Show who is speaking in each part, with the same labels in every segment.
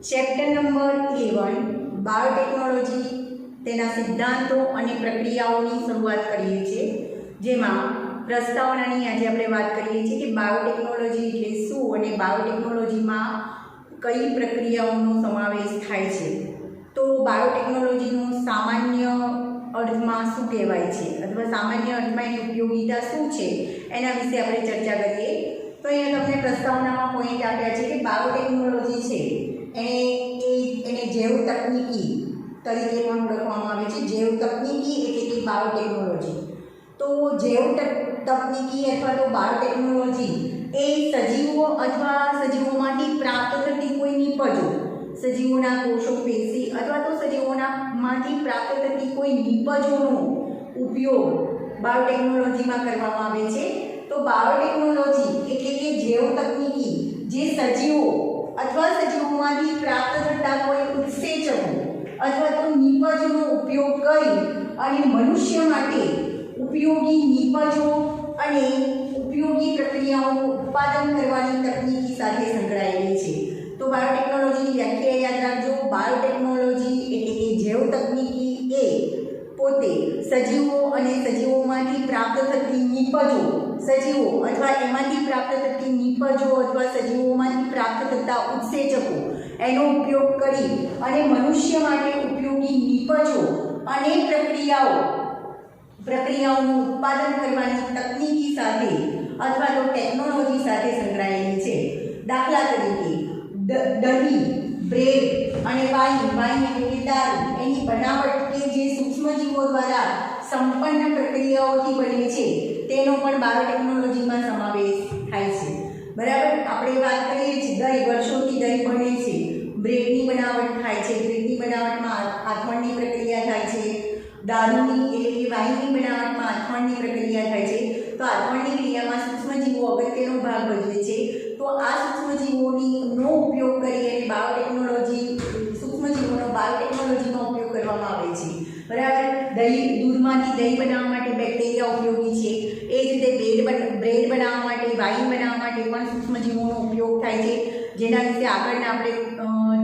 Speaker 1: Chapter number 11 biotechnology તેના સિદ્ધાંતો અને પ્રક્રિયાઓની શરૂઆત કરીએ છીએ, જેમાં પ્રસ્તાવનાની આજે આપણે વાત કરીએ છીએ કે બાયોટેકનોલોજી એટલે શું અને બાયોટેકનોલોજીમાં કઈ પ્રક્રિયાઓનો સમાવેશ થાય છે. તો બાયોટેકનોલોજીનું સામાન્ય અર્થમાં શું કહેવાય છે અથવા સામાન્ય અર્થમાં એની ઉપયોગિતા શું છે એના વિશે આપણે ચર્ચા કરીએ. તો અહીંયા તમને પ્રસ્તાવનામાં પોઈન્ટ આપ્યા છે કે બાયોટેકનોલોજી છે એને જૈવ તકનીકી તરીકે પણ ઓળખવામાં આવે છે. જૈવ તકનીકી એટલે કે બાયોટેકનોલોજી. તો જૈવ તકનીકી અથવા તો બાયોટેકનોલોજી એ સજીવો અથવા સજીવોમાંથી પ્રાપ્ત થતી કોઈ નિપજો, સજીવોના કોષો, પેશી અથવા તો સજીવોમાંથી પ્રાપ્ત થતી કોઈ નિપજોનો ઉપયોગ બાયોટેકનોલોજીમાં કરવામાં આવે છે. તો બાયોટેકનોલોજી એટલે કે જૈવ તકનીકી જે સજીવો અથવા સજીવોમાંથી પ્રાપ્ત થતા કોઈ ઉત્સેચકો અથવા તો નિપજોનો ઉપયોગ કરી અને મનુષ્ય માટે ઉપયોગી નિપજો અને ઉપયોગી પ્રક્રિયાઓનું ઉત્પાદન કરવાની તકનીકી સાથે સંકળાયેલી છે. તો બાયોટેકનોલોજીની વ્યાખ્યા યાદ રાખજો. બાયોટેકનોલોજી એટલે કે જૈવ તકનીકી એ પોતે સજીવો અને સજીવોમાંથી પ્રાપ્ત થતી નિપજો, સજીવો અથવા એમાંથી પ્રાપ્ત થતી નિપજો અથવા સજીવોમાંથી પ્રાપ્ત થતા ઉત્સેચકો એનો ઉપયોગ કરી અને મનુષ્ય માટે ઉપયોગી નિપજો અને પ્રક્રિયાઓનું ઉત્પાદન કરવાની તકનીકી સાથે અથવા તો ટેકનોલોજી સાથે સંકળાયેલી છે. દાખલા તરીકે દહીં, બ્રેડ અને વાઇન એટલે કે દારૂ એની બનાવટ કે જે સૂક્ષ્મજીવો દ્વારા સંપન્ન પ્રક્રિયાઓથી બને છે તેનો પણ બાયોટેકનોલોજીમાં સમાવેશ થાય છે. બરાબર, આપણે વાત કરીએ છીએ દહીં, વર્ષોથી દહીં બને છે, બ્રેડની બનાવટ થાય છે, બ્રેડની બનાવટમાં આથવણની પ્રક્રિયા થાય છે, દારૂની એટલે કે વાઇનની બનાવટમાં આથવણની પ્રક્રિયા થાય છે. તો આથવણની ક્રિયામાં સૂક્ષ્મજીવો અગત્યનો ભાગ ભજવે છે. તો આ સૂક્ષ્મજીવોનો ઉપયોગ કરી અને સૂક્ષ્મજીવોનો બાયોટેકનોલોજીમાં ઉપયોગ કરવામાં આવે છે. બરાબર, દૂધમાંથી દહીં બનાવવા માટે બેક્ટેરિયા ઉપયોગી છે. એ જ રીતે બ્રેડ બનાવવા માટે, વાઇન બનાવવા માટે પણ સૂક્ષ્મજીવોનો ઉપયોગ થાય છે, જેના વિશે આગળના આપણે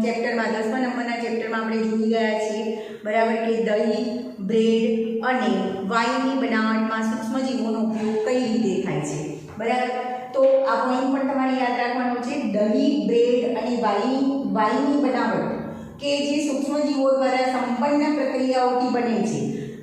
Speaker 1: ચેપ્ટરમાં 10મા નંબરના ચેપ્ટરમાં આપણે જોઈ ગયા છીએ. બરાબર, કે દહીં, બ્રેડ અને વાઇનની બનાવટમાં સૂક્ષ્મજીવોનો ઉપયોગ કઈ રીતે થાય છે. બરાબર, તો આ પોઈન્ટ પણ તમારે યાદ રાખવાનો છે. દહીં, બ્રેડ અને વાઇનની બનાવટ કે જે સૂક્ષ્મજીવો દ્વારા સંપન્ન પ્રક્રિયાઓથી બને છે,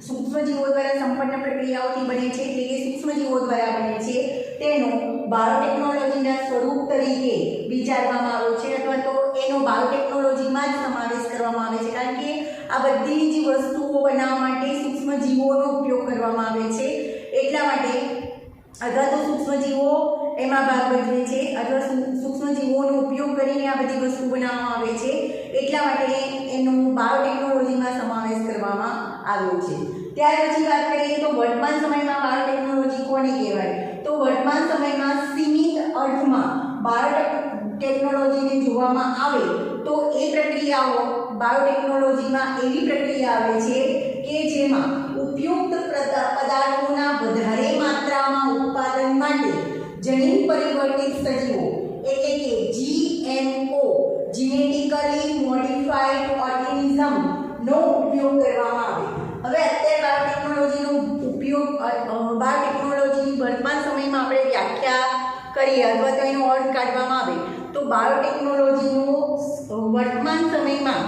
Speaker 1: સૂક્ષ્મજીવો દ્વારા સંપન્ન પ્રક્રિયાઓથી બને છે એટલે કે સૂક્ષ્મજીવો દ્વારા બને છે, તેનો બાયોટેકનોલોજીના સ્વરૂપ તરીકે વિચારવામાં આવ્યો છે અથવા તો એનો બાયોટેકનોલોજીમાં જ સમાવેશ કરવામાં આવે છે. કારણ કે આ બધી જ વસ્તુઓ બનાવવા માટે સૂક્ષ્મજીવોનો ઉપયોગ કરવામાં આવે છે. એટલા માટે અથવા તો સૂક્ષ્મજીવો એમાં ભાગ ભજવે છે અથવા સૂક્ષ્મજીવોનો ઉપયોગ કરીને આ બધી વસ્તુ બનાવવામાં આવે છે. એટલા માટે એનો બાયોટેકનોલોજીમાં સમાવેશ કરવામાં આવ્યો છે. ત્યાર પછી વાત કરીએ તો વર્તમાન સમયમાં બાયોટેકનોલોજી કોને કહેવાય. તો વર્તમાન સમયમાં સીમિત અર્થમાં બાયોટેકનોલોજીને જોવામાં આવે તો એ પ્રક્રિયાઓ બાયોટેકનોલોજીમાં એવી પ્રક્રિયા આવે છે કે જેમાં ઉપયુક્ત પદાર્થોના વધારે માત્રામાં ઉત્પાદન માટે જનીન પરિવર્તિત સજીવો એટલે કે GMO જીનેટિકલી મોડિફાઈડ ઓર્ગેનિઝમનો ઉપયોગ કરવામાં આવે. હવે અત્યારે બાયોટેકનોલોજીની વર્તમાન સમયમાં આપણે વ્યાખ્યા કરીએ અથવા તો એનો અર્થ કાઢવામાં આવે તો બાયોટેકનોલોજીનો વર્તમાન સમયમાં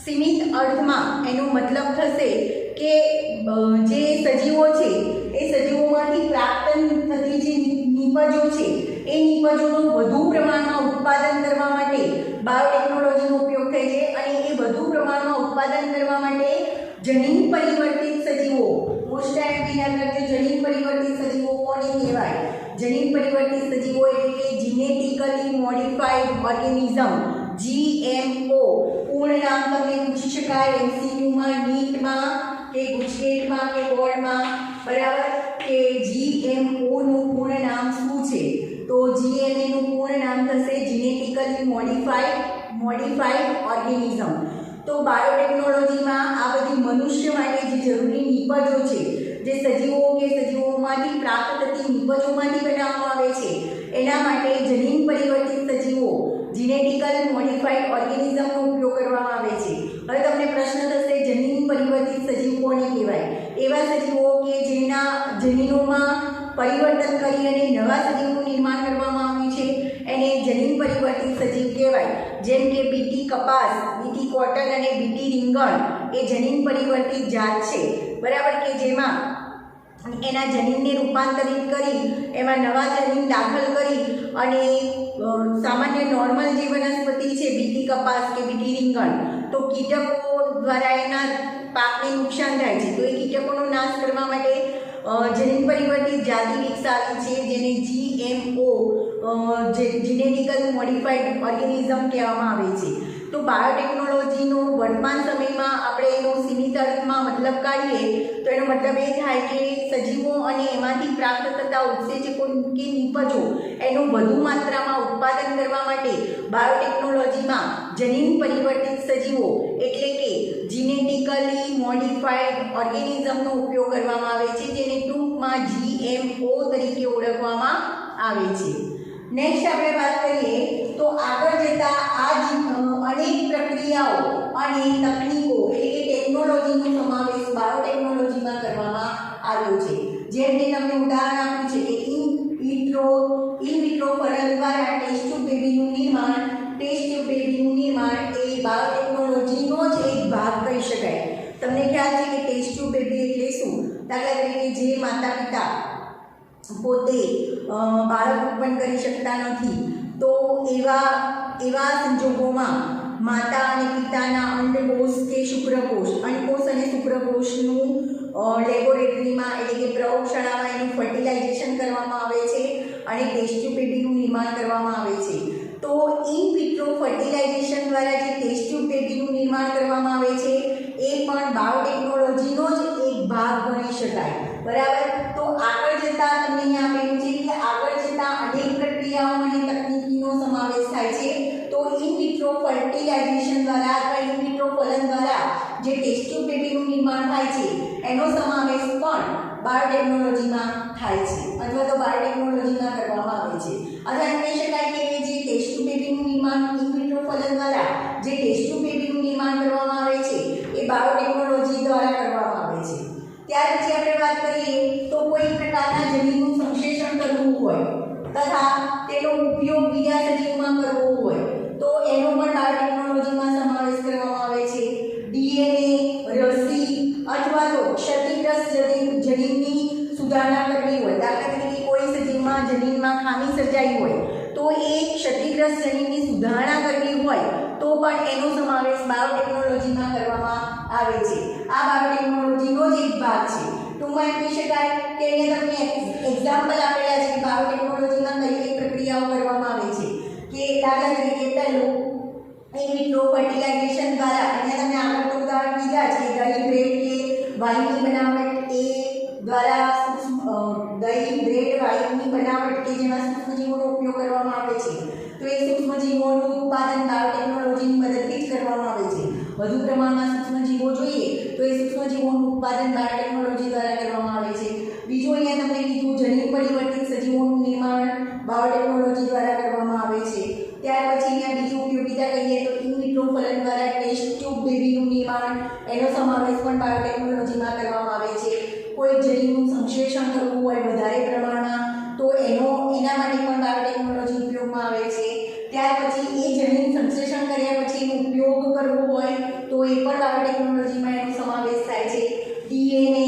Speaker 1: સીમિત અર્થમાં એનો મતલબ થશે કે જે સજીવો છે એ સજીવોમાંથી પ્રાપ્ત થતી જે નિપજો છે એ નિપજોનું વધુ પ્રમાણમાં ઉત્પાદન કરવા માટે બાયોટેકનોલોજીનો ઉપયોગ થાય છે. અને એ વધુ પ્રમાણમાં ઉત્પાદન કરવા માટે જનીન પરિવર્તિત સજીવો, મોસ્ટ જનીન પરિવર્તિત સજીવો કોને કહેવાય. જનીન પરિવર્તિત સજીવો એટલે કે જીનેટિકલી મોડિફાઈડ ઓર્ગેનિઝમ, GMO. પૂર્ણ નામ તમને પૂછી શકાય MCQમાં, નીટમાં કે ગુજકેટમાં કે બોર્ડમાં. બરાબર, કે GMO નું પૂર્ણ નામ શું છે. તો GMO નું પૂર્ણ નામ થશે જીનેટિકલી મોડિફાઈડ ઓર્ગેનિઝમ. તો બાયોટેકનોલોજીમાં આ બધી મનુષ્ય માટે જે જરૂરી નિપજો છે, જે સજીવો કે સજીવોમાંથી પ્રાપ્ત થતી નિપજોમાંથી બનાવવામાં આવે છે, એના માટે જનીન પરિવર્તિત સજીવો જીનેટિકલી મોડિફાઈડ ઓર્ગેનિઝમનો નવા સજીવનું નિર્માણ કરવામાં આવ્યું છે એને જનીન પરિવર્તિત સજીવ કહેવાય. જેમ કે બીટી કપાસ, બીટી કોટન અને બીટી રીંગણ એ જનીન પરિવર્તિત જાત છે, બરાબર, કે જેમાં એના જનીનને રૂપાંતરિત કરી એમાં નવા જનીન દાખલ કરી અને સામાન્ય નોર્મલ જે વનસ્પતિ છે બીટી કપાસ કે બીટી રીંગણ, તો કીટકો દ્વારા એના પાકને નુકસાન થાય છે, તો એ કીટકોનો નાશ કરવા માટે જનીન પરિવર્તિત જાતિ વિકસાવી છે જેને GMO જેનેટિકલી મોડિફાઈડ ઓર્ગેનિઝમ કહેવામાં આવે છે. તો બાયોટેકનોલોજીનો વર્તમાન સમયમાં આપણે એનો સીમિત અર્થમાં મતલબ કાઢીએ તો એનો મતલબ એ થાય કે સજીવો અને એમાંથી પ્રાપ્ત થતા ઉત્સેચકો કે નિપજો એનું વધુ માત્રામાં ઉત્પાદન કરવા માટે બાયોટેકનોલોજીમાં જનીન પરિવર્તિત સજીવો એટલે કે જીનેટિકલી મોડિફાઈડ ઓર્ગેનિઝમનો ઉપયોગ કરવામાં આવે છે, જેને ટૂંકમાં GMO તરીકે ઓળખવામાં આવે છે. નેક્સ્ટ આપણે વાત કરીએ તો આગળ જતા આ અનેક પ્રક્રિયાઓ અને તકનીકો એટલે કે ટેકનોલોજીનો સમાવેશ બાયોટેકનોલોજીમાં કરવામાં આવ્યો છે. જેમ કે તમને ઉદાહરણ આપ્યું છે કે ઇન વિટ્રો ફરન દ્વારા ટેસ્ટ ટ્યુબ બેબીનું નિર્માણ એ બાયોટેકનોલોજીનો જ એક ભાગ કહી શકાય. તમને ખ્યાલ છે કે ટેસ્ટ ટ્યુબ બેબી એટલે શું? દાખલા તરીકે જે માતા પિતા પોતે બાળક ઉત્પન્ન કરી શકતા નથી, તો એવા સંજોગોમાં માતા અને પિતાના અંડકોષ કે શુક્રકોષ, અંડકોષ અને શુક્રકોષનું લેબોરેટરીમાં એટલે કે પ્રયોગશાળામાં એનું ફર્ટિલાઇઝેશન કરવામાં આવે છે અને ટેસ્ટ ટ્યુબ બેબીનું નિર્માણ કરવામાં આવે છે. તો ઇન વિટ્રો ફર્ટિલાઇઝેશન દ્વારા જે ટેસ્ટ ટ્યુબ બેબીનું નિર્માણ કરવામાં આવે છે એ પણ બાયોટેકનોલોજીનો જ એક ભાગ ગણી શકાય, બરાબર. તો આગળ જતાં તમને અહીંયા આપેલું છે કે આગળ જતાં અનેક પ્રક્રિયાઓ અને તકનીકીનો સમાવેશ થાય છે. તો ઇન વિટ્રો ફર્ટિલાઇઝેશન દ્વારા અથવા ઇન વિટ્રો ફલન દ્વારા જે ટેસ્ટ ટ્યુબ બેબીનું નિર્માણ થાય છે એનો સમાવેશ પણ બાયોટેકનોલોજીમાં થાય છે અથવા તો બાયોટેકનોલોજીમાં કરવામાં આવે છે. અથવા એમ કહી શકાય કે જે ટેસ્ટ ટ્યુબ બેબીનું નિર્માણ ઇન વિટ્રો ફલન દ્વારા જે ટેસ્ટ ટ્યુબ બેબીનું નિર્માણ કરવામાં આવે છે એ બાયોટેકનોલોજી દ્વારા કરવામાં આવે છે. ત્યાર પછી આપણે વાત કરીએ તો કોઈ પ્રકારના જનીનનું સંશ્લેષણ કરવું હોય તથા તેનો ઉપયોગ બીજા સજીવમાં કરવો હોય તો એનો પણ બાયોટેકનોલોજીમાં સમાવેશ કરવામાં આવે છે. DNA, રસી અથવા તો ક્ષતિગ્રસ્ત જનીનની સુધારણા કરવી હોય, દાખલા તરીકે કોઈ સજીવમાં જનીનમાં ખામી સર્જાઈ હોય તો એ ક્ષતિગ્રસ્ત જનીનની સુધારણા કરવી હોય તો પણ એનો સમાવેશ બાયોટેકનોલોજીમાં કરવામાં આવે છે. આ બાયોટેકનોલોજીનો જ એક ભાગ છે. ટૂંકમાં એમ કહી શકાય કે અહીંયા તમને એક્ઝામ્પલ આપેલા છે કે બાયોટેકનોલોજીમાં કઈ કઈ પ્રક્રિયાઓ કરવામાં આવે છે. કે દાખલા તરીકે પહેલું ઇન વિટ્રો ફર્ટિલાઇઝેશન દ્વારા, અહીંયા તમને આગળ તો ઉદાહરણ દીધા છે કે દહીં, બ્રેડ કે વાઈનની બનાવટ એ દ્વારા દહીં, બ્રેડ, વાઈનની બનાવટ કે જેમાં સૂક્ષ્મજીવોનો ઉપયોગ કરવામાં આવે છે તો એ સૂક્ષ્મજીવોનું ઉત્પાદન બાયોટેકનોલોજીની મદદથી જ કરવામાં આવે છે. વધુ પ્રમાણમાં સૂક્ષ્મજીવો જોઈએ તો એ સૂક્ષ્મજીવોનું ઉત્પાદન બાયોટેકનોલોજી દ્વારા કરવામાં આવે છે. બીજું અહીંયા તમને કીધું જનીન પરિવર્તિત સજીવોનું નિર્માણ બાયોટેકનોલોજી દ્વારા કરવામાં આવે છે. ત્યાર પછી અહીંયા બીજી ઉપયોગિતા કહીએ તો ઇન વિટ્રો ફલન દ્વારા ટેસ્ટ ટ્યુબ બેબીનું નિર્માણ એનો સમાવેશ પણ બાયોટેકનોલોજીમાં કરવામાં આવે છે. કોઈ જનીનનું સંશ્લેષણ કરવું હોય વધારે પ્રમાણમાં તો એના માટે પણ બાયોટેકનોલોજી ઉપયોગમાં આવે છે. ત્યાર પછી એ જનીન સંશ્લેષણ કર્યા પછી એનો ઉપયોગ કરવો હોય તો એ પણ બાયોટેકનોલોજીમાં એનો સમાવેશ થાય છે. DNA,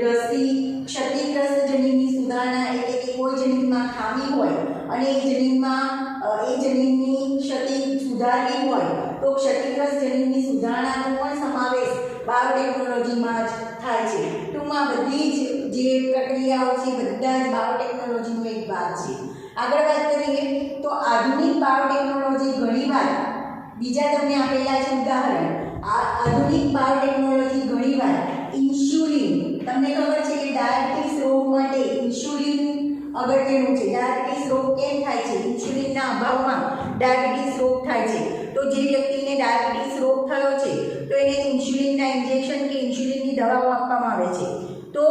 Speaker 1: રસી, ક્ષતિગ્રસ્ત જનીનની સુધારણા એટલે કે કોઈ જનીનમાં ખામી હોય અને એ જનીનની ક્ષતિ સુધારવી હોય તો ક્ષતિગ્રસ્ત જનીનની સુધારણાનો પણ સમાવેશ બાયોટેકનોલોજીમાં જ થાય છે. ટૂંકમાં બધી જ જે પ્રક્રિયાઓ છે બધા જ બાયોટેકનોલોજીનો એક ભાગ છે. આગળ વાત કરીએ તો આધુનિક બાયોટેકનોલોજી ઘણીવાર બીજા તમને આપેલા છે ઉદાહરણ. આધુનિક બાયોટેકનોલોજી ઘણીવાર ઇન્સ્યુલિન, તમને ખબર છે કે ડાયાબિટીસ રોગ માટે ઇન્સ્યુલિન અગત્યનું છે. ડાયાબિટીસ રોગ કેમ થાય છે? ઇન્સ્યુલિનના અભાવમાં ડાયાબિટીસ રોગ થાય છે. તો જે વ્યક્તિને ડાયાબિટીસ રોગ થયો છે તો એને ઇન્સ્યુલિનના ઇન્જેક્શન કે ઇન્સ્યુલિનની દવાઓ આપવામાં આવે છે. તો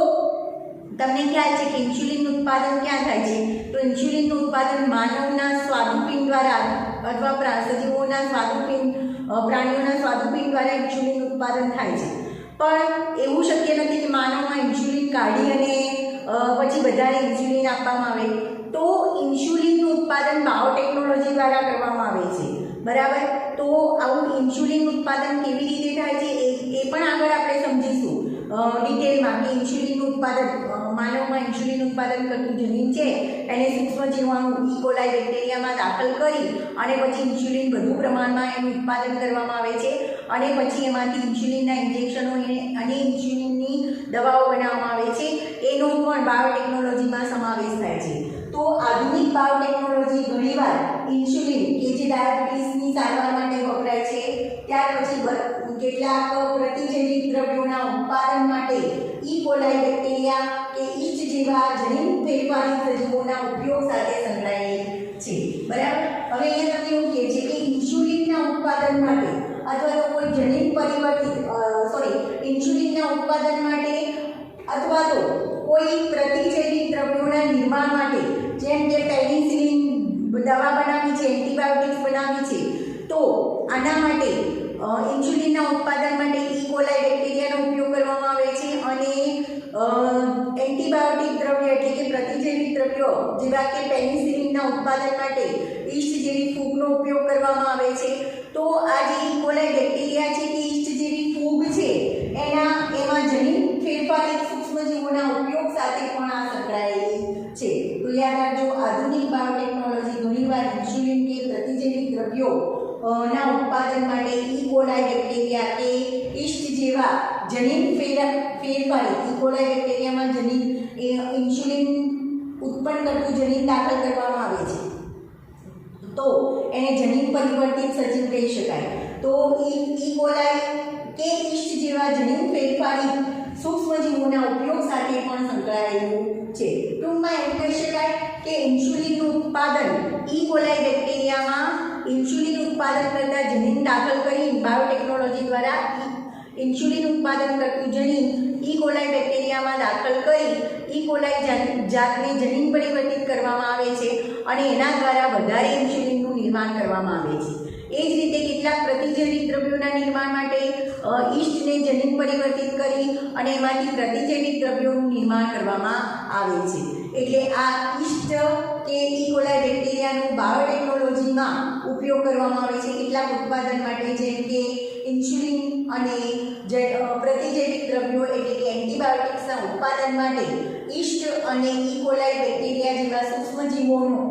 Speaker 1: તમને ખ્યાલ છે કે ઇન્સ્યુલિનનું ઉત્પાદન ક્યાં થાય છે? તો ઇન્સ્યુલિનનું ઉત્પાદન માનવના સ્વાદુપિંડ દ્વારા અથવા સજીવોના સ્વાદુપિંડ, પ્રાણીઓના સ્વાદુપિંડ દ્વારા ઇન્સ્યુલિનનું ઉત્પાદન થાય છે. પણ એવું શક્ય નથી કે માનવમાં ઇન્સ્યુલિન કાઢી અને પછી બધાને ઇન્સ્યુલિન આપવામાં આવે. તો ઇન્સ્યુલિનનું ઉત્પાદન બાયોટેકનોલોજી દ્વારા કરવામાં આવે છે, બરાબર. તો આવું ઇન્સ્યુલિન ઉત્પાદન કેવી રીતે થાય છે એ પણ આગળ આપણે સમજીશું ડિટેલમાં કે ઇન્સ્યુલિનનું ઉત્પાદન માનવમાં ઇન્સ્યુલિન ઉત્પાદન કરતું જનીન છે એને સૂક્ષ્મ જીવાણુ ઇકોલાઈ બેક્ટેરિયામાં દાખલ કરી અને પછી ઇન્સ્યુલિન વધુ પ્રમાણમાં એનું ઉત્પાદન કરવામાં આવે છે અને પછી એમાંથી ઇન્સ્યુલિનના ઇન્જેક્શનો અને ઇન્સ્યુલિનની દવાઓ બનાવવામાં આવે છે. એનો પણ બાયોટેકનોલોજીમાં સમાવેશ થાય છે. તો આધુનિક બાયોટેકનોલોજી ઘણીવાર ઇન્સ્યુલિન કે જે ડાયાબિટીસની સારવાર માટે વપરાય છે, ત્યાર પછી કેટલાક પ્રતિજૈવિક દ્રવ્યોના ઉત્પાદન માટે ઇકોલાઈ બેક્ટેરિયા કે ઈસ્ટ જેવા જનીન ફેરફારી સજીવોના ઉપયોગ સાથે સંકળાયેલી છે, બરાબર. હવે અહીંયા તમને એવું કહે છે કે ઇન્સ્યુલિનના ઉત્પાદન માટે અથવા તો કોઈ જનીન ઇન્સ્યુલિનના ઉત્પાદન માટે અથવા તો કોઈ પ્રતિજૈવિક દ્રવ્યોના નિર્માણ માટે, જેમ કે પેનિસિલિન દવા બનાવી છે, એન્ટીબાયોટિક્સ બનાવી છે, તો આના માટે ઇન્સ્યુલિનના ઉત્પાદન માટે ઇકોલાઈ બેક્ટેરિયાનો ઉપયોગ કરવામાં આવે છે અને એન્ટીબાયોટિક દ્રવ્ય એટલે કે પ્રતિજૈવિક દ્રવ્યો જેવા કે પેનિસિલિનના ઉત્પાદન માટે ઈસ્ટ જેવી ફૂગનો ઉપયોગ કરવામાં આવે છે. તો આ જે ઇકોલાઈ બેક્ટેરિયા છે કે ઈસ્ટ જેવી ફૂગ છે એમાં જનીન ફેરફારિત સૂક્ષ્મજીવોના ઉપયોગ સાથે પણ આ સંકળાયેલી છે. તો યાદ રાખજો, આધુનિક બાયોટેકનોલોજી ઘણીવાર ઇન્સ્યુલિન કે પ્રતિજૈવિક દ્રવ્યો ના ઉત્પાદન માટે ઇકોલાઈ બેક્ટેરિયા કે ઈસ્ટ જેવા જનીન ફેરફારિત ઇકોલાઈ બેક્ટેરિયામાં જનીન ઇન્સ્યુલિન ઉત્પન્ન કરતું જનીન દાખલ કરવામાં આવે છે, તો એને જનીન પરિવર્તિત સજીવ કહી શકાય. તો ઇકોલાઈ કે ઈસ્ટ જેવા જનીન ફેરફારિત સૂક્ષ્મજીવોના ઉપયોગ સાથે પણ સંકળાયેલું છે. ટૂંકમાં એમ કહી શકાય કે ઇન્સ્યુલિનનું ઉત્પાદન ઇકોલાઈ બેક્ટેરિયામાં ઇન્સ્યુલિન ઉત્પાદન કરતા જનીન દાખલ કરી બાયોટેકનોલોજી દ્વારા ઇન્સ્યુલિન ઉત્પાદન કરતું જનીન ઇકોલાઈ બેક્ટેરિયામાં દાખલ કરી ઇકોલાઈ જાતને જનીન પરિવર્તિત કરવામાં આવે છે અને એના દ્વારા વધારે ઇન્સ્યુલિનનું નિર્માણ કરવામાં આવે છે. એ જ રીતે કેટલાક પ્રતિજૈવિક દ્રવ્યોના નિર્માણ માટે ઈસ્ટને જનીન પરિવર્તિત કરી અને એમાંથી પ્રતિજૈવિક દ્રવ્યોનું નિર્માણ કરવામાં આવે છે. એટલે આ ઈસ્ટ કે ઇકોલાઈ બેક્ટેરિયાનું બાયોટેકનોલોજીમાં ઉપયોગ કરવામાં આવે છે કેટલાક ઉત્પાદન માટે, જેમ કે ઇન્સ્યુલિન અને પ્રતિજૈવિક દ્રવ્યો એટલે કે એન્ટીબાયોટિક્સના ઉત્પાદન માટે ઈસ્ટ અને ઇકોલાઈ બેક્ટેરિયા જેવા સૂક્ષ્મજીવોનો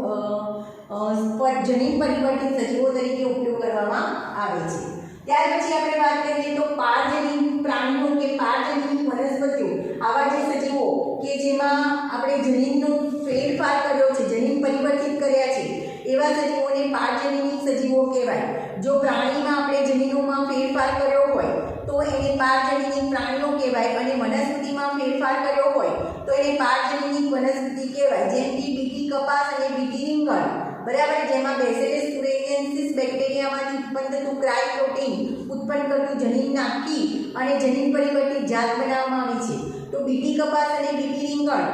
Speaker 1: જનીન પરિવર્તિત સજીવો તરીકે ઉપયોગ કરવામાં આવે છે. ત્યાર પછી આપણે વાત કરીએ તો પારજનીન પ્રાણીઓ કે પારજનીન વનસ્પતિઓ, આવા જે સજીવો કે જેમાં આપણે જનીનનો ફેરફાર કર્યો છે, જનીન પરિવર્તિત કર્યા છે, એવા સજીવોને પારજનીન સજીવો કહેવાય. જો પ્રાણીમાં આપણે જનીનોમાં ફેરફાર કર્યો હોય તો એને પારજનીન પ્રાણીઓ કહેવાય અને વનસ્પતિમાં ફેરફાર કર્યો હોય તો એને પારજનીન વનસ્પતિ કહેવાય. જેમ કે બીટી કપાસ અને બીટી રીંગણ, બરાબર, જેમાં બેસિલસ તુરેન્સિસ બેક્ટેરિયામાંથી ઉત્પન્ન થતું ક્રાય પ્રોટીન ઉત્પન્ન કરતું જનીન નાખી અને જનીન પરિવર્તિત જાત બનાવવામાં આવી છે. તો બીટી કપાસ અને બીટી રીંગણ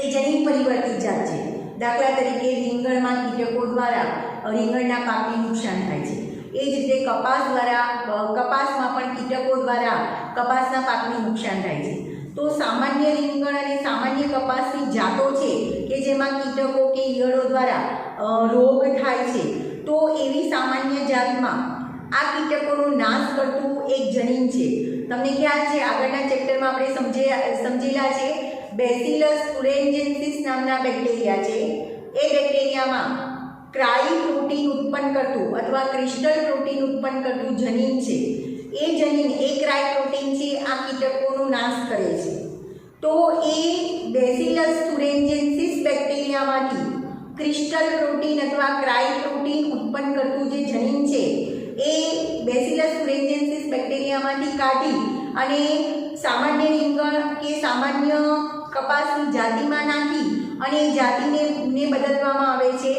Speaker 1: એ જનીન પરિવર્તિત જાત છે. દાખલા તરીકે રીંગણમાં કીટકો દ્વારા રીંગણના પાકને નુકસાન થાય છે. એ જ રીતે કપાસમાં પણ કીટકો દ્વારા કપાસના પાકને નુકસાન થાય છે. તો સામાન્ય રીંગણ અને સામાન્ય કપાસની જાતો છે કે જેમાં કીટકો કે ઈયળો દ્વારા રોગ થાય છે, તો એવી સામાન્ય જાતમાં આ કીટકોનો નાશ કરતું એક જનીન છે. તમને ખ્યાલ છે, આગળના ચેપ્ટરમાં આપણે સમજેલા છે બેસિલસ તુરેન્જેન્સિસ નામના બેક્ટેરિયા છે. એ બેક્ટેરિયામાં ક્રાઈ પ્રોટીન ઉત્પન્ન કરતું અથવા ક્રિસ્ટલ પ્રોટીન ઉત્પન્ન કરતું જનીન છે. એ જનીન એ ક્રાઈ પ્રોટીન છે આ કીટકોનો નાશ કરે છે. તો એ બેસિલસ તુરેન્જેન્સિસ બેક્ટેરિયામાંથી ક્રિસ્ટલ પ્રોટીન અથવા ક્રાઈ પ્રોટીન ઉત્પન્ન કરતું જે જનીન છે એ બેસિલસ તુરેન્જેન્સિસ બેક્ટેરિયામાંથી કાઢી અને સામાન્ય રીંગણ કે સામાન્ય કપાસની જાતિમાં નાખી અને એ જાતિને બદલવામાં આવે છે.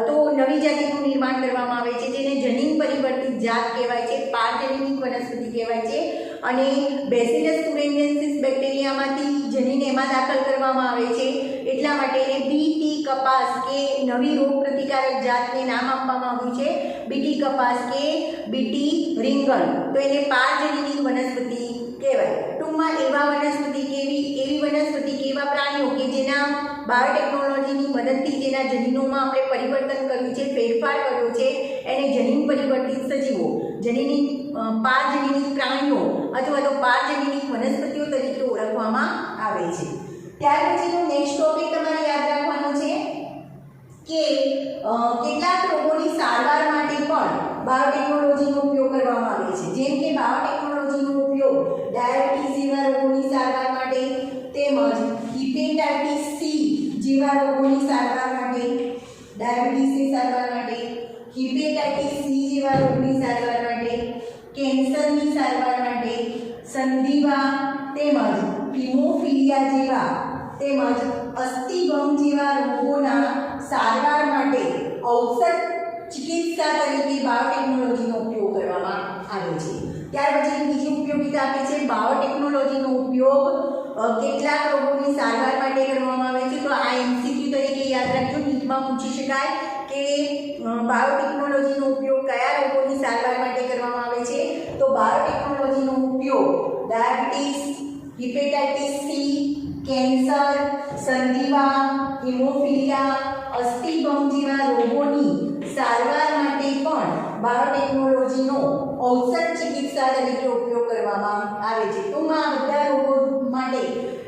Speaker 1: તો નવી જાતિનું નિર્માણ કરવામાં આવે છે જેને જનીન પરિવર્તિત જાત કહેવાય છે, પારજનીન વનસ્પતિ કહેવાય છે. અને બેસિલસ તુરેન્જેન્સિસ બેક્ટેરિયામાંથી જનીન એમાં દાખલ કરવામાં આવે છે. એટલા માટે એને બીટી કપાસ કે નવી રોગ પ્રતિકારક જાતને નામ આપવામાં આવ્યું છે બીટી કપાસ કે બીટી રીંગણ. તો એને પારજનીન વનસ્પતિ કહેવાય. ટૂંકમાં એવા વનસ્પતિ એવી વનસ્પતિ કે એવા પ્રાણીઓ કે જેના બાયોટેકનોલોજીની મદદથી જેના જનીનોમાં આપણે પરિવર્તન કર્યું છે, ફેરફાર કર્યો છે, એને જનીન પરિવર્તિત સજીવો, પારજનીની પ્રાણીઓ અથવા તો પારજનીની વનસ્પતિઓ તરીકે ઓળખવામાં આવે છે. ત્યાર પછીનો નેક્સ્ટ ટોપિક તમારે યાદ રાખવાનો છે કે કેટલાક રોગોની સારવાર માટે પણ બાયોટેકનોલોજીનો ઉપયોગ કરવામાં આવે છે. જેમ કે બાયોટેકનોલોજીનો ઉપયોગ ડાયાબિટીસ જેવા રોગોની સારવાર માટે, તેમજ હિપેટાઇટિસ સી જેવા રોગોની સારવાર માટે, ડાયાબિટીસની સારવાર માટે, હિપેટાઇટિસ સી જેવા રોગની સારવાર માટે, કેન્સરની સારવાર માટે, સંધિવા તેમજ હિમોફિલિયા જેવા તેમજ અસ્થિભંગ જેવા રોગોના સારવાર માટે ઔષધ ચિકિત્સા તરીકે બાયોટેકનોલોજીનો ઉપયોગ કરવામાં આવે છે. ત્યાર પછી બીજી ઉપયોગિતા આપે છે બાયોટેકનોલોજીનો ઉપયોગ કેટલાક રોગોની સારવાર માટે કરવામાં આવે છે. તો આ એમસીક્યુ તરીકે યાદ રાખજો, નીટમાં પૂછી શકાય કે બાયોટેકનોલોજીનો ઉપયોગ કયા રોગોની સારવાર માટે કરવામાં આવે છે. તો બાયોટેકનોલોજીનો ઉપયોગ ડાયાબિટીસ, હિપેટાઇટિસ સી, કેન્સર, સંધિવા, હિમોફિલિયા, અસ્થિભંગ જેવા રોગોની સારવાર માટે પણ બાયોટેકનોલોજીનો ઔષધ ચિકિત્સા તરીકે ઉપયોગ કરવામાં આવે છે. ટૂંકમાં આ બધા રોગો માટે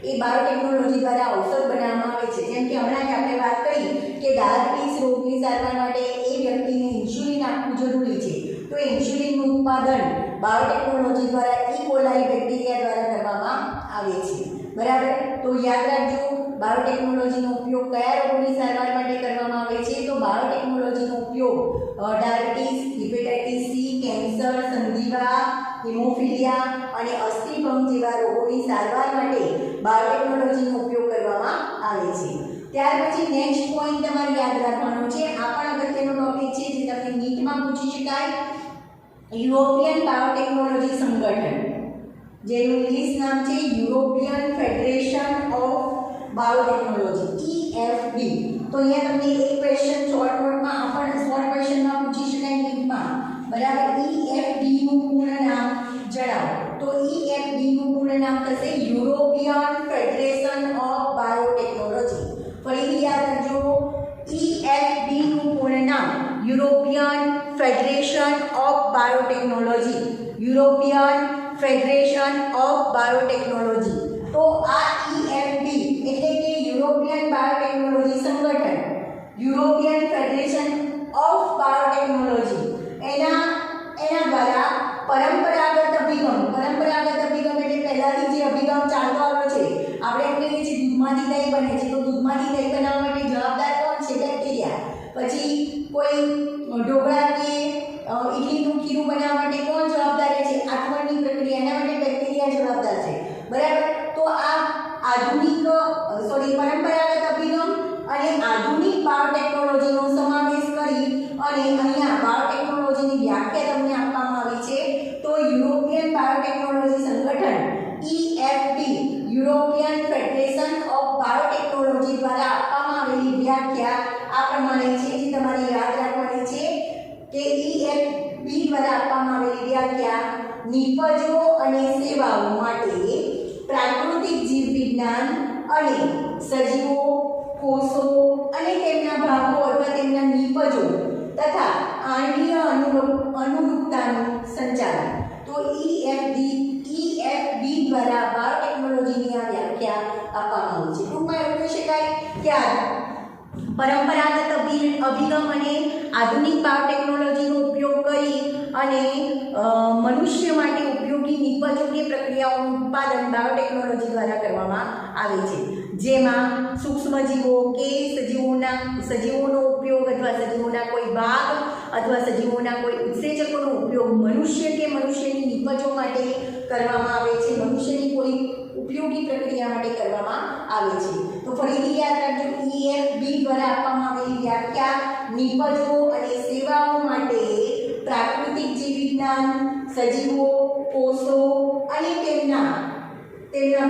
Speaker 1: એ બાયોટેકનોલોજી દ્વારા ઔષધ બનાવવામાં આવે છે. જેમ કે હમણાં જ આપણે વાત કરી કે ડાયાબિટીસ રોગની સારવાર માટે એ વ્યક્તિને ઇન્સ્યુલિન આપવું જરૂરી છે. તો ઇન્સ્યુલિનનું ઉત્પાદન બાયોટેકનોલોજી દ્વારા ઇકોલાઈ બેક્ટેરિયા દ્વારા કરવામાં આવે છે. બરાબર, તો યાદ રાખજો બાયોટેકનોલોજીનો ઉપયોગ કયા રોગોની સારવાર માટે કરવામાં આવે છે. તો બાયોટેકનોલોજીનો ઉપયોગ ડાયાબિટીસ, હિપેટાઇટિસ સી, કેન્સર, સંધિવા, હિમોફિલિયા અને અસ્થિભંગ જેવા રોગોની સારવાર માટે બાયોટેકનોલોજીનો ઉપયોગ કરવામાં આવે છે. ત્યાર પછી નેક્સ્ટ પોઈન્ટ તમારે યાદ રાખવાનો છે, આ પણ અગત્યનો ટોપિક છે જે તમને નીટમાં પૂછી શકાય. યુરોપિયન બાયોટેકનોલોજી સંગઠન, જેનું ઇંગ્લિશ નામ છે European federation of biotechnology, EFB. તો અહીંયા તમને એક ક્વેશ્ચન શોર્ટ નોટમાં શોર્ટ ક્વેશ્ચનમાં પૂછી શકાય નીટમાં. બરાબર, EFB નું પૂર્ણ નામ જણાવો. તો EFB નું પૂર્ણ નામ થશે યુરોપિયન ફેડરેશન ઓફ બાયોટેકનોલોજી. ફરીથી યાદ રાખજો, EFB નું પૂર્ણ નામ European federation of biotechnology, European federation of biotechnology. તો આ EFB એટલે કે યુરોપિયન બાયોટેકનોલોજી સંગઠન, યુરોપિયન ફેડરેશન ઓફ બાયોટેકનોલોજી, એના દ્વારા પરંપરાગત અભિગમ એટલે પહેલાથી જે અભિગમ ચાલતો આવ્યો છે, આપણે એમ કહીએ છીએ દૂધમાંથી દહીં બને છે. તો દૂધમાંથી દહીં બનાવવા માટે જવાબદાર કોણ છે? બેક્ટેરિયા. પછી કોઈ ઢોકળા કે ઇડલીનું ખીરું બનાવવા માટે કોણ જવાબદાર છે? આથમણની પ્રક્રિયા, એના માટે બેક્ટેરિયા જવાબદાર છે. બરાબર, તો આ પરંપરાગત અભિગમ અને આધુનિક બાયોટેકનોલોજીનો સમાવેશ કરી અને અહીંયા બાયોટેકનોલોજીની વ્યાખ્યા તમને આપવામાં આવી છે. તો યુરોપિયન બાયોટેકનોલોજી સંગઠન EFB, European federation of biotechnology દ્વારા આપવામાં આવેલી વ્યાખ્યા આ પ્રમાણે છે, જે તમારે યાદ રાખવાની છે કે EFB દ્વારા આપવામાં આવેલી વ્યાખ્યા નિપજો અને સેવાઓ માટે પ્રાકૃતિક જીવવિજ્ઞાન અને સજીવો, કોષો અને તેમના ભાગો અથવા તેમના નિપજો તથા આણ્વીય અનુરૂપતાનું સંચાલન. તો EFB દ્વારા બાયોટેકનોલોજીની આ વ્યાખ્યા આપવામાં આવી છે. ટૂંકમાં એવું કહી શકાય કે આ પરંપરાગત અભિગમ અને આધુનિક બાયોટેકનોલોજીનો ઉપયોગ કરી અને મનુષ્ય માટે ઉપયોગી નિપજો કે પ્રક્રિયાઓનું ઉત્પાદન બાયોટેકનોલોજી દ્વારા કરવામાં આવે છે. જેમાં સૂક્ષ્મજીવો કે સજીવોનો ઉપયોગ અથવા સજીવોના કોઈ ભાગ અથવા સજીવોના કોઈ ઉત્સેચકોનો ઉપયોગ મનુષ્ય કે મનુષ્યની નિપજો માટે કરવામાં આવે છે, મનુષ્યની કોઈ ઉપયોગી પ્રક્રિયા માટે કરવામાં આવે છે. તો ફરીથી યાદ રાખજો, EFB દ્વારા આપવામાં આવેલી વ્યાખ્યા નિપજો અને સેવાઓ માટે પ્રાકૃતિક જીવવિજ્ઞાન, સજીવો, કોષો અને તેમના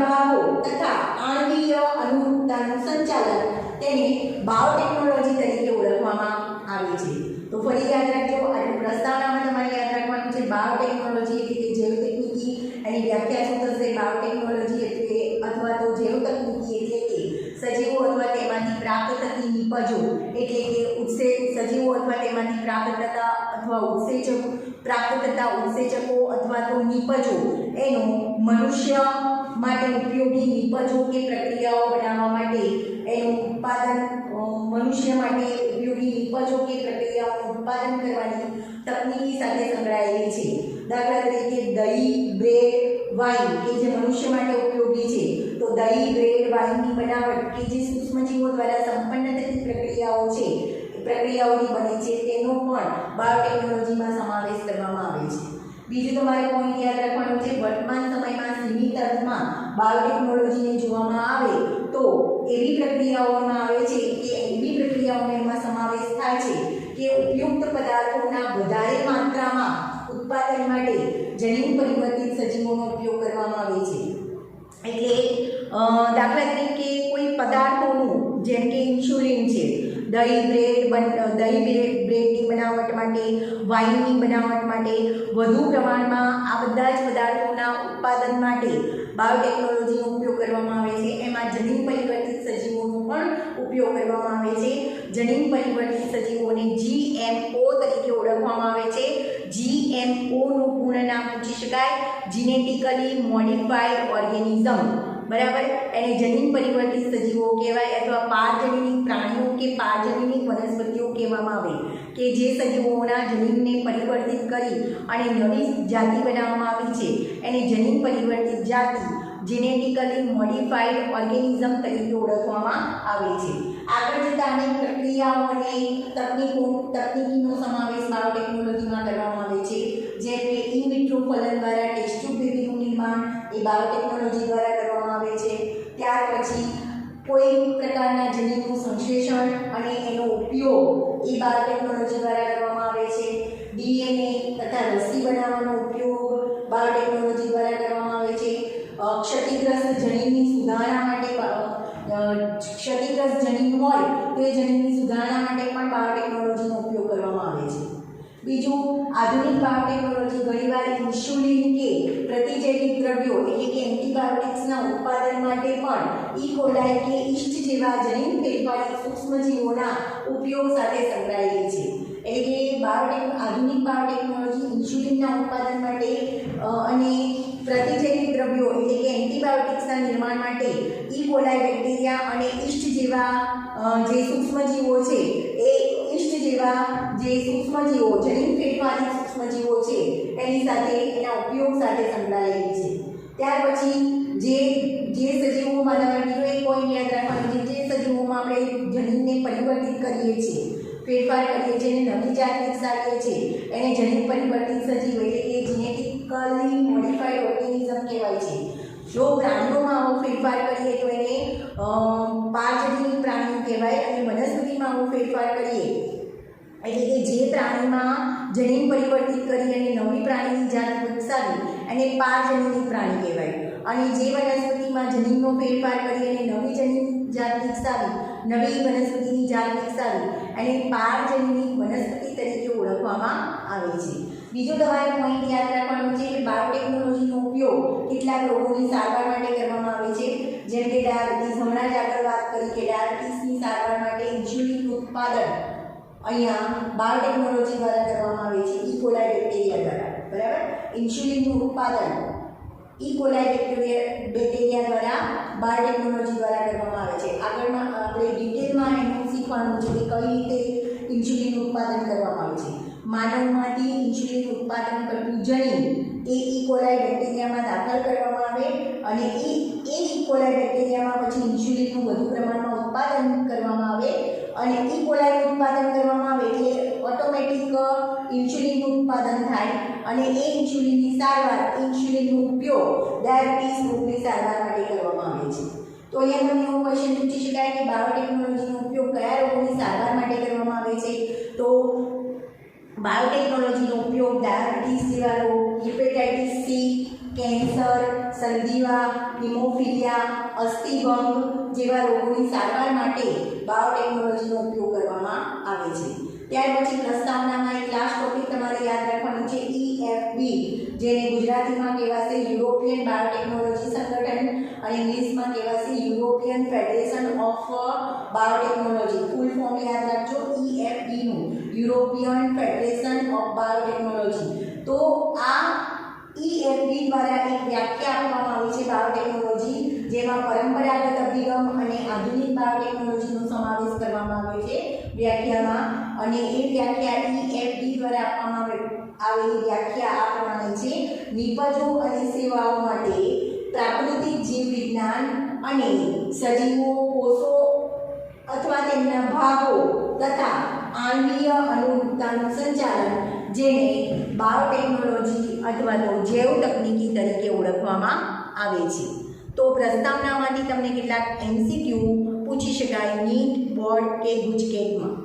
Speaker 1: ભાગો તથા આણ્વીય અનુરૂપતાનું સંચાલન તેને બાયોટેકનોલોજી તરીકે ઓળખવામાં આવે છે. તો ફરી યાદ રાખજો, આ પ્રસ્તાવનામાં તમારે યાદ રાખવાનું છે બાયોટેકનોલોજી એટલે કે જૈવ તકનીકી, એની વ્યાખ્યા શું થશે? બાયોટેકનોલોજી એટલે અથવા તો જૈવ તકનીકી એટલે કે સજીવો અથવા તેમાંથી પ્રાપ્ત થતી નિપજો એટલે કે સજીવો અથવા તેમાંથી પ્રાપ્ત થતા ઉત્સેચકો અથવા તો નિપજો એનો મનુષ્ય માટે ઉપયોગી નિપજો કે પ્રક્રિયાઓ બનાવવા માટે એનું ઉત્પાદન મનુષ્ય માટે ઉપયોગી નિપજો કે પ્રક્રિયાઓનું ઉત્પાદન કરવાની તકનીકી સાથે સંકળાયેલી છે. દાખલા તરીકે દહીં, બ્રેડ, વાઇન કે જે મનુષ્ય માટે ઉપયોગી છે, તો દહીં, બ્રેડ, વાઇનની બનાવટ કે જે સૂક્ષ્મજીવો દ્વારા સંપન્ન થતી પ્રક્રિયાઓની બને છે તેનો પણ બાયોટેકનોલોજીમાં સમાવેશ કરવામાં આવે છે. બીજું તમારે પોઈન્ટ યાદ રાખવાનું છે, વર્તમાન સમયમાં સીમિત અર્થમાં બાયોટેકનોલોજીને જોવામાં આવે તો એવી પ્રક્રિયાઓમાં આવે છે કે એવી પ્રક્રિયાઓનો એમાં સમાવેશ થાય છે કે ઉપયુક્ત પદાર્થોના વધારે માત્રામાં ઉત્પાદન માટે જનીન પરિવર્તિત સજીવોનો ઉપયોગ કરવામાં આવે છે. એટલે દાખલા તરીકે કોઈ પદાર્થોનું જેમ કે ઇન્સ્યુલિન છે, દહીં બ્રેડની બનાવટ માટે, વાઇનની બનાવટ માટે વધુ પ્રમાણમાં આ બધા જ પદાર્થોના ઉત્પાદન માટે બાયોટેકનોલોજીનો ઉપયોગ કરવામાં આવે છે. એમાં જનીન પરિવર્તિત સજીવોનો પણ ઉપયોગ કરવામાં આવે છે. જનીન પરિવર્તિત સજીવોને GMO તરીકે ઓળખવામાં આવે છે. GMOનું પૂર્ણ નામ પૂછી શકાય, જીનેટિકલી મોડિફાઈડ ઓર્ગેનિઝમ, બરાબર. એને જનીન પરિવર્તિત સજીવો કહેવાય અથવા પારજનીની પ્રાણીઓ કે પારજનીની વનસ્પતિઓ કહેવામાં આવે કે જે સજીવોના જનીનને પરિવર્તિત કરી અને નવી જાતિ બનાવવામાં આવી છે એને જનીન પરિવર્તિત જાતિ જીનેટિકલી મોડિફાઈડ ઓર્ગેનિઝમ તરીકે ઓળખવામાં આવે છે. આગળ જતાં અનેક પ્રક્રિયાઓ અને તકનીકીનો સમાવેશ બાયોટેકનોલોજીમાં કરવામાં આવે છે. જેમ કે ઇન વિટ્રો ફલન દ્વારા ટેસ્ટ ટ્યુબ બેબીનું નિર્માણ એ બાયોટેકનોલોજી દ્વારા કરવામાં આવે છે. ત્યાર પછી કોઈ પ્રકારના જનીનનું સંશ્લેષણ અને એનો ઉપયોગ એ બાયોટેકનોલોજી દ્વારા કરવામાં આવે છે. DNA તથા રસી બનાવવાનો ઉપયોગ બાયોટેકનોલોજી દ્વારા કરવામાં આવે છે. ક્ષતિગ્રસ્ત જનીનની સુધારણા માટે ક્ષતિગ્રસ્ત જનીન હોય તો એ જનીનની સુધારણા માટે પણ બાયોટેકનોલોજીનો ઉપયોગ કરવામાં આવે છે. બીજું, આધુનિક બાયોટેકનોલોજી ઘણીવાર ઇન્સ્યુલિન કે પ્રતિજૈવિક દ્રવ્યો એટલે કે એન્ટીબાયોટિક્સના ઉત્પાદન માટે પણ ઇકોલાઈ કે ઈસ્ટ જેવા જનીન ફેરફારી સૂક્ષ્મજીવોના ઉપયોગ સાથે સંકળાયેલી છે. એટલે કે આધુનિક બાયોટેકનોલોજી ઇન્સ્યુલિનના ઉત્પાદન માટે અને પ્રતિજૈવિક દ્રવ્યો એટલે કે એન્ટીબાયોટિક્સના નિર્માણ માટે ઇકોલાઈ બેક્ટેરિયા અને ઈસ્ટ જેવા જે સૂક્ષ્મજીવો છે એ ઈસ્ટ જેવા જે સૂક્ષ્મજીવો જનીન ફેરફારી સૂક્ષ્મજીવો છે એની સાથે એના ઉપયોગ સાથે સંકળાયેલી છે. ત્યાર પછી જે સજીવોમાં બીજો એક પોઈન્ટ યાદ રાખવાનો છે, જે સજીવોમાં આપણે જનીનને પરિવર્તિત કરીએ છીએ, ફેરફાર કરીએ છીએ અને નવી જાત વિકસાવીએ છીએ એને જનીન પરિવર્તિત સજીવ એટલે કે જીનેટિકલી મોડિફાઈડ ઓર્ગેનિઝમ કહેવાય છે. જો પ્રાણીઓમાં આવો ફેરફાર કરીએ તો એને પારજનીની પ્રાણીઓ કહેવાય અને વનસ્પતિમાં આવો ફેરફાર કરીએ એટલે કે જે પ્રાણીમાં જનીન પરિવર્તિત કરી અને નવી પ્રાણીની જાત વિકસાવી એને પારજનીની પ્રાણી કહેવાય. અને જે વનસ્પતિમાં જનીનનો ફેરફાર કરી અને નવી જનીન જાત વિકસાવી નવી વનસ્પતિની જાત વિકસાવી અને પારજનીની વનસ્પતિ તરીકે ઓળખવામાં આવે છે. બીજો તમારે પોઈન્ટ યાદ રાખવાનો છે કે બાયોટેકનોલોજીનો ઉપયોગ કેટલાક રોગોની સારવાર માટે કરવામાં આવે છે. જેમ કે ડાયાબિટીસ, હમણાં જ આગળ વાત કરી કે ડાયાબિટીસની સારવાર માટે ઇન્સ્યુલિનનું ઉત્પાદન અહીંયા બાયોટેકનોલોજી દ્વારા કરવામાં આવે છે, ઇકોલાઈ બેક્ટેરિયા દ્વારા, બરાબર. ઇન્સ્યુલિનનું ઉત્પાદન ઇકોલાઈ બેક્ટેરિયા દ્વારા બાયોટેકનોલોજી દ્વારા કરવામાં આવે છે. આગળમાં આપણે ડિટેલમાં એનું શીખવાનું છે કે કઈ રીતે ઇન્સ્યુલિનનું ઉત્પાદન કરવામાં આવે છે. માનવમાંથી ઇન્સ્યુલિન ઉત્પાદન કરતું જનીન એ ઇકોલાઈ બેક્ટેરિયામાં દાખલ કરવામાં આવે અને એ ઇકોલાઈ બેક્ટેરિયામાં પછી ઇન્સ્યુલિનનું વધુ પ્રમાણમાં ઉત્પાદન કરવામાં આવે અને ઇકોલાઈનું ઉત્પાદન કરવામાં આવે એટલે ઓટોમેટિક ઇન્સ્યુલિનનું ઉત્પાદન થાય અને એ ઇન્સ્યુલિનની સારવાર, ઇન્સ્યુલિનનો ઉપયોગ ડાયાબિટીસ રોગની સારવાર માટે કરવામાં આવે છે. તો અહીંયા તમને એવો ક્વેશ્ચન પૂછી શકાય કે બાયોટેકનોલોજીનો ઉપયોગ કયા રોગોની સારવાર માટે કરવામાં આવે છે? તો બાયોટેકનોલોજીનો ઉપયોગ ડાયાબિટીસ જેવા રોગ, હેપેટાઇટિસ સી, કેન્સર, સંધિવા, હિમોફિલિયા, અસ્થિભંગ જેવા રોગોની સારવાર માટે બાયોટેકનોલોજીનો ઉપયોગ કરવામાં આવે છે. ત્યાર પછી પ્રસ્તાવનામાં એક લાસ્ટ ટોપિક તમારે યાદ રાખવાનું છે EFB, જેને ગુજરાતીમાં કહેવાશે યુરોપિયન બાયોટેકનોલોજી સંગઠન અને ઇંગ્લિશમાં કહેવાશે European federation of biotechnology. Full form યાદ રાખજો, EFB નું, યુરોપિયન ફેડરેશન ઓફ બાયોટેકનોલોજી. તો આ EFB દ્વારા એક વ્યાખ્યા આપવામાં આવી છે બાયોટેકનોલોજી, જેમાં પરંપરાગત અભિગમ અને આધુનિક બાયોટેકનોલોજીનો સમાવેશ કરવામાં આવ્યો છે વ્યાખ્યામાં. અને એ વ્યાખ્યા EFB દ્વારા આપવામાં આવેલી વ્યાખ્યા આ પ્રમાણે છે: નિપજો અને સેવાઓ માટે પ્રાકૃતિક જીવ વિજ્ઞાન અને સજીવો, કોષો અથવા તેમના ભાગો તથા આણ્વીય અનુરૂપતાનું સંચાલન, જેને બાયોટેકનોલોજી અથવા તો જૈવ તકનીકી તરીકે ઓળખવામાં આવે છે. તો પ્રસ્તાવનામાંથી તમને કેટલાક MCQ પૂછી શકાય નીટ, બોર્ડ કે ગુજકેટમાં.